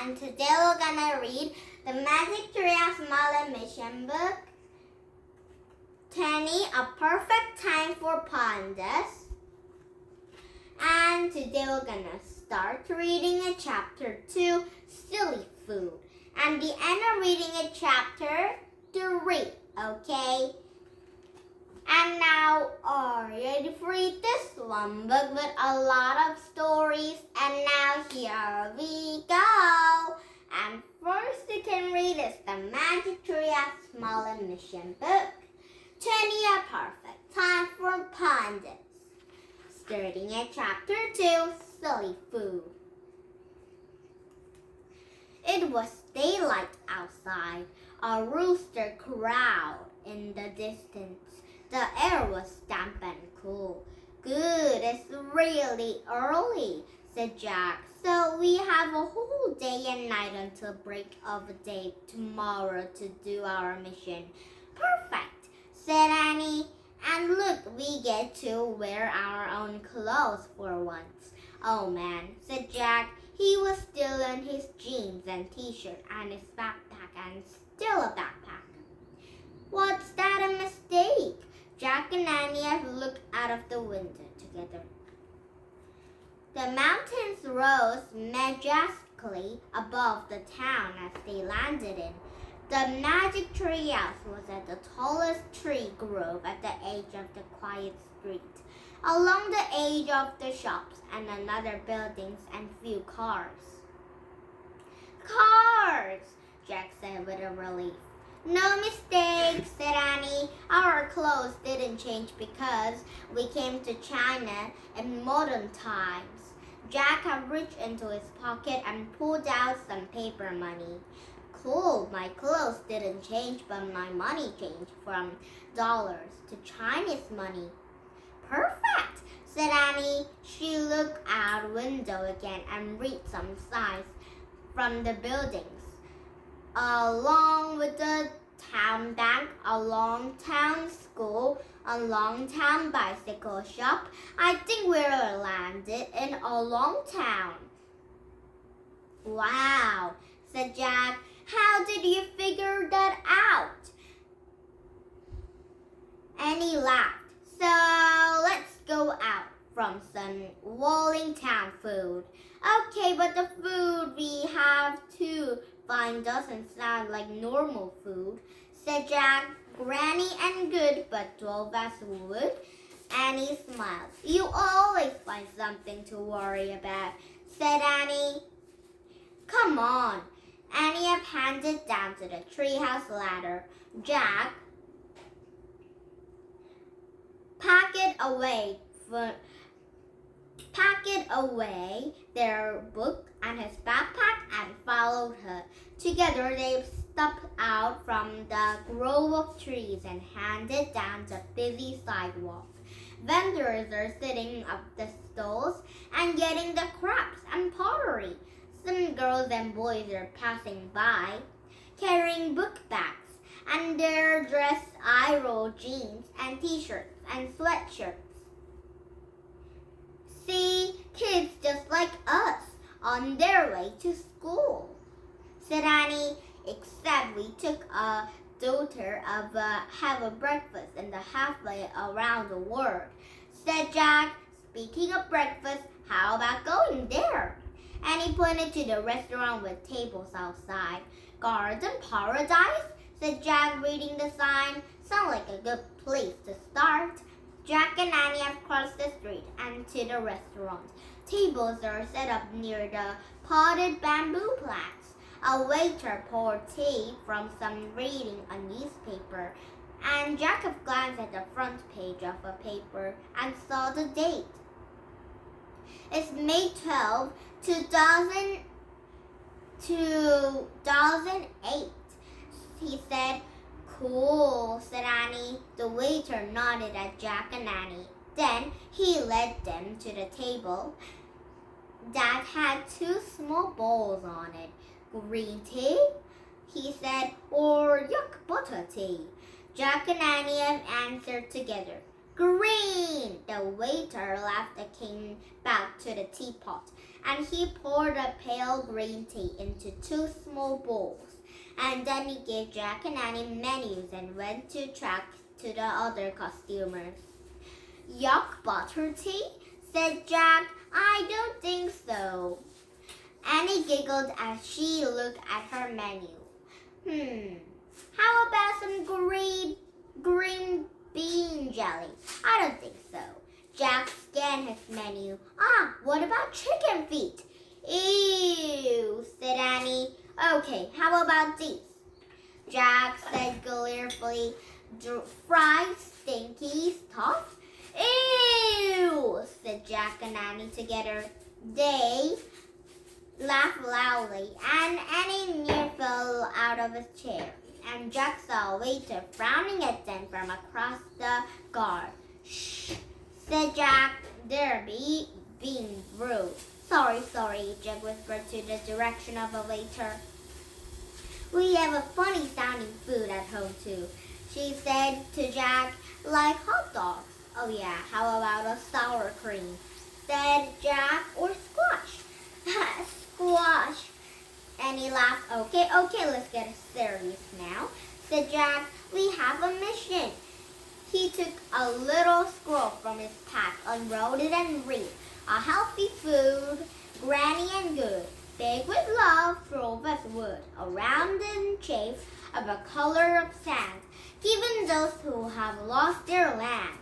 and today we're gonna read the Magic Treehouse Merlin mission book, 20, A Perfect Time for Pandas. And today we're gonna start reading a chapter 2, Silly Food, and the end of reading a chapter 3, okay? And now, are you ready to read this one book with a lot of stories? And now here we go. And first you can read is the Magic Treehouse Merlin mission book, 20, A Perfect Time for Pandas. Starting at chapter 2, Silly Food. It was daylight outside. A rooster crowed in the distance. The air was damp and cool. Good, it's really early, said Jack. So we have a whole day and night until break of day tomorrow to do our mission. Perfect, said Annie. And look, we get to wear our own clothes for once. Oh man, said Jack. He was still in his jeans and t-shirt and his backpack and still a backpack. What's that a mistake? Jack and Annie looked out of the window together. The mountains rose majestically above the town as they landed in. The Magic Treehouse was at the tallest tree grove at the edge of the quiet street, along the edge of the shops and another buildings and few cars. Cars, Jack said with a relief. No mistake, said Annie. Our clothes didn't change because we came to China in modern times. Jack had reached into his pocket and pulled out some paper money. Cool, my clothes didn't change, but my money changed from dollars to Chinese money. Perfect, said Annie. She looked out window again and read some signs from the buildings. Along with the town bank, a long town school, a long town bicycle shop. I think we're landed in a long town. Wow, said Jack. How did you figure that out? Annie laughed. So let's go out from some Wallingtown food. Okay, but the food we have to find doesn't sound like normal food, said Jack. Granny and good, but 12 as wood. Annie smiled. You always find something to worry about, said Annie. Come on. Annie handed down to the treehouse ladder. Jack packed away their book and his backpack and followed her. Together they stepped out from the grove of trees and headed down the busy sidewalk. Vendors are setting up the stalls and getting the crafts and pottery. Some girls and boys are passing by, carrying book bags, and they're dressed eye-roll jeans and t-shirts and sweatshirts. See, kids just like us, on their way to school, said Annie, except we took a daughter of have a breakfast in the halfway around the world, said Jack. Speaking of breakfast, how about going there? Annie pointed to the restaurant with tables outside. Garden Paradise, said Jack, reading the sign. Sounds like a good place to start. Jack and Annie have crossed the street and to the restaurant. Tables are set up near the potted bamboo plants. A waiter poured tea from some reading a newspaper, and Jack glanced at the front page of a paper and saw the date. It's May 12, 2008, he said. Cool, said Annie. The waiter nodded at Jack and Annie. Then he led them to the table that had 2 small bowls on it. Green tea, he said, or yuck butter tea. Jack and Annie answered together. Green! The waiter laughed and came back to the teapot, and he poured a pale green tea into 2 small bowls. And then he gave Jack and Annie menus and went to track to the other customers. Yuck butter tea? Said Jack. I don't think so. Annie giggled as she looked at her menu. How about some green bean jelly? I don't think so. Jack scanned his menu. What about chicken feet? Ew, said Annie. Okay, how about these? Jack said gleefully. Fried stinky stuff? Ew, said Jack and Annie together. They laughed loudly, and Annie near fell out of his chair, and Jack saw a waiter frowning at them from across the guard. Shh, said Jack. They're being rude. Sorry, Jack whispered to the direction of a waiter. We have a funny sounding food at home too, she said to Jack, like hot dogs. Oh yeah, how about a sour cream? Said Jack, or squash? Squash. And he laughed. Okay, let's get serious now, said Jack. We have a mission. He took a little scroll from his pack, unrolled it and read. A healthy food, granny and good, baked with love, drove as wood, around and shape of a color of sand, given those who have lost their land.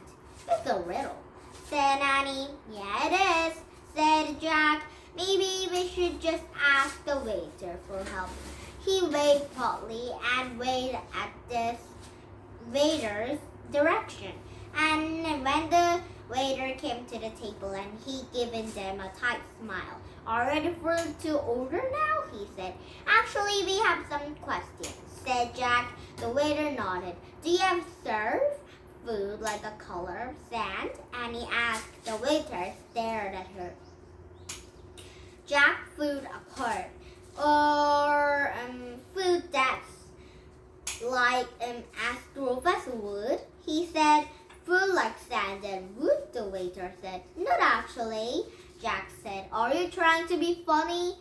It's a riddle, said Annie. Yeah, it is, said Jack. Maybe we should just ask the waiter for help. He waved politely and waved at this waiter's direction. And when the waiter came to the table and he given them a tight smile. All ready to order now? He said. Actually, we have some questions, said Jack. The waiter nodded. Do you have serve food like a color of sand? Annie asked. The waiter stared at her. Jack food apart, or food that's like as rough as wood? He said. Food like sand and wood, the waiter said. Not actually, Jack said. Are you trying to be funny?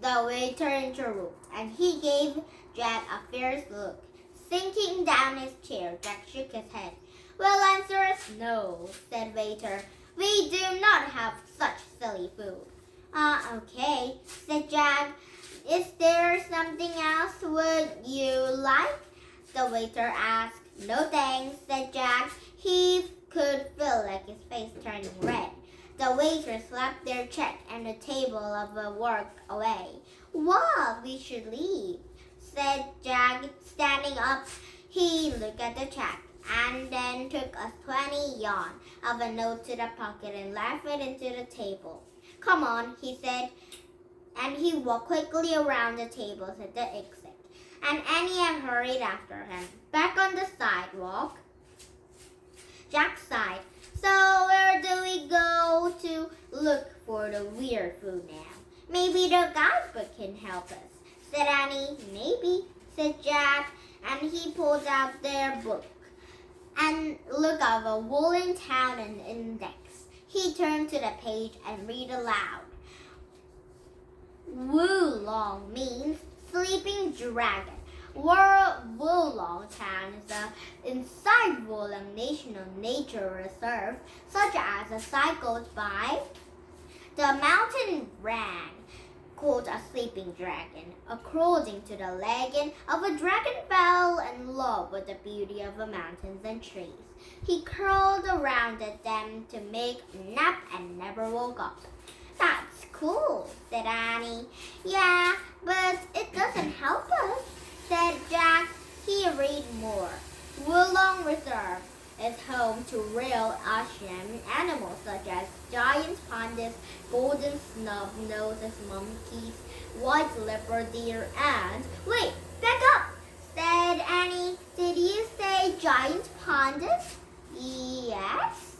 The waiter interrupted, and he gave Jack a fierce look. Sinking down his chair, Jack shook his head. Well, answer is no, said waiter. We do not have such silly food. Okay, said Jack. Is there something else would you like? The waiter asked. No thanks, said Jack. He could feel like his face turning red. The waiter slapped their check and the table of the work away. Well, we should leave, said Jack, standing up. He looked at the check and then took a 20 yuan of a note to the pocket and laughed it into the table. Come on, he said, and he walked quickly around the tables at the exit, and Annie hurried after him. Back on the sidewalk, Jack sighed. So where do we go to look for the weird food now? Maybe the guidebook can help us, said Annie. Maybe, said Jack, and he pulled out their book and looked at a woolen town and index. He turned to the page and read aloud. Wulong means sleeping dragon. Wulong Town is inside Wulong National Nature Reserve, such as a cycled by the mountain ran, called a sleeping dragon. According to the legend of a dragon fell in love with the beauty of the mountains and trees. He curled around them to make a nap and never woke up. That's cool, said Annie. Yeah, but it doesn't help us, said Jack. He read more. Wulong Reserve is home to real Asian animals such as giant pandas, golden snub-nosed monkeys, white leopard deer, and... Wait, back up, said Annie. Did you say giant pandas? Yes,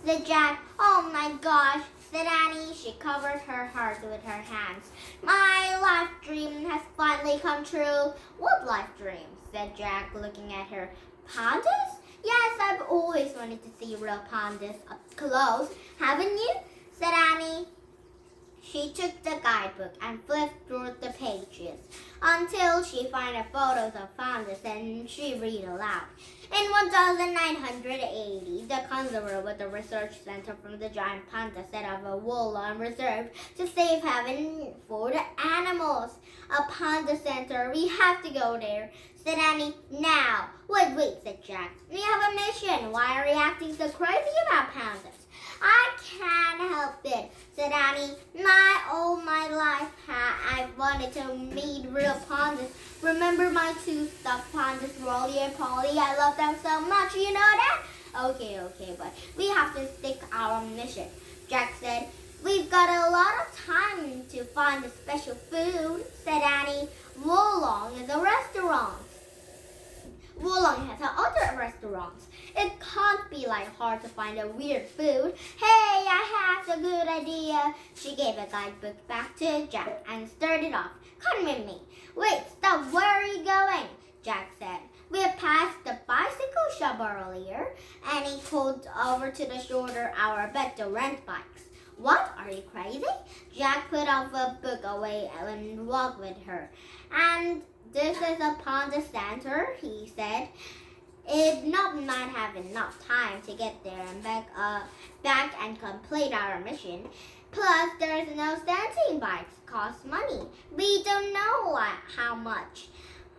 said Jack. Oh my gosh, said Annie. She covered her heart with her hands. My life dream has finally come true. What life dream? Said Jack, looking at her. Pandas? Yes, I've always wanted to see real pandas up close. Haven't you? Said Annie. She took the guidebook and flipped through the pages until she found photos of pandas and she read aloud. In 1980, the conservator with the research center from the giant panda set up a Woolong reserve to save heaven for the animals. A panda center, we have to go there, said Annie. Now, wait, said Jack. We have a mission. Why are you acting so crazy about pandas? I can't help it, said Annie. All my life, I've wanted to meet real pandas. Remember my two stuffed pandas, Rolly and Polly? I love them so much, you know that? Okay, but we have to stick our mission, Jack said. We've got a lot of time to find the special food, said Annie. Woolong is a restaurant. Woolong has other restaurants. It can't be hard to find a weird food. Hey, I have a good idea. She gave a guidebook back to Jack and started off. Come with me. Wait, stop. Where are you going? Jack said. We had passed the bicycle shop earlier, and he called over to the shoulder our bet to rent bikes. What? Are you crazy? Jack put off a book away and walked with her. And this is a panda center, he said. It might have enough time to get there and back and complete our mission. Plus, there's no stamping bikes. Cost money. We don't know how much.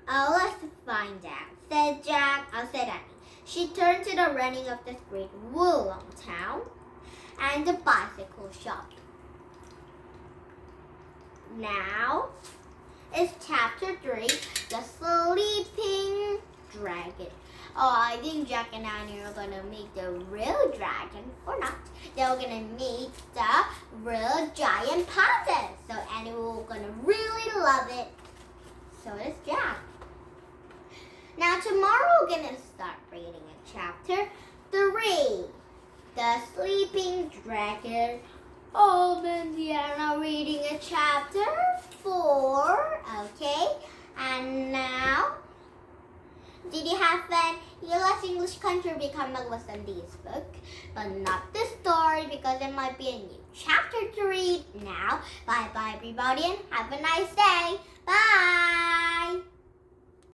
Let's find out, said said Annie. She turned to the running of the street, Woolong Town, and the bicycle shop. Now, it's chapter 3, The Sleeping Dragon. Oh, I think Jack and Annie are going to meet the real dragon, or not. They're going to meet the real giant panda. So Annie will going to really love it. So is Jack. Now tomorrow we're going to start reading in chapter 3, The Sleeping Dragon. Oh, Mindy and I are reading a chapter 4. Okay, and now, did you have fun? You let English Country become a listen this book, but not the story because it might be a new chapter to read now. Bye everybody and have a nice day. Bye.